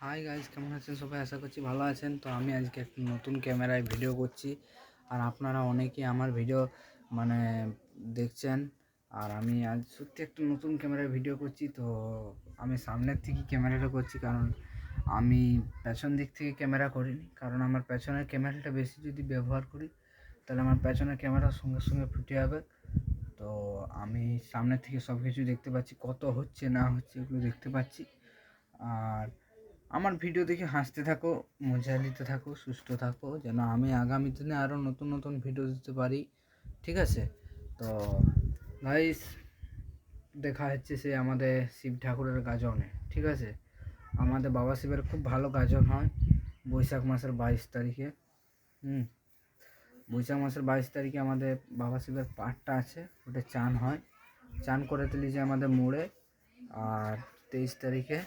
Hi guys, কেমন আছেন সবাই? আশা করছি ভালো আছেন। তো আমি আজকে একটা নতুন ক্যামেরায় ভিডিও করছি, আর আপনারা অনেকেই আমার ভিডিও মানে দেখছেন। আর আমি আজ সত্যি একটা নতুন ক্যামেরায় ভিডিও করছি। তো আমি সামনের থেকে ক্যামেরাটা করছি, কারণ আমি পেছন দিক থেকে ক্যামেরা করিনি। কারণ আমার পেছনের ক্যামেরাটা বেশি যদি ব্যবহার করি, তাহলে আমার পেছনের ক্যামেরার সঙ্গে সঙ্গে ফুটে যাবে। তো আমি সামনের থেকে সব কিছু দেখতে পাচ্ছি, কত হচ্ছে না হচ্ছে এগুলো দেখতে পাচ্ছি। আর আমার ভিডিও দেখে হাসতে থাকো, মজা নিতে থাকো, সুস্থ থাকো, যেন আমি আগামী দিনে আরও নতুন নতুন ভিডিও দিতে পারি। ঠিক আছে? তো গাইস, দেখা হচ্ছে সে আমাদের শিব ঠাকুরের গাজনে। ঠিক আছে? আমাদের বাবা শিবের খুব ভালো গাজন হয় বৈশাখ মাসের 22 তারিখে। বৈশাখ মাসের 22 তারিখে আমাদের বাবা শিবের পাঠটা আছে, ওটা চান হয়। চান করে তুলি যে আমাদের মোড়ে। আর 23 তারিখে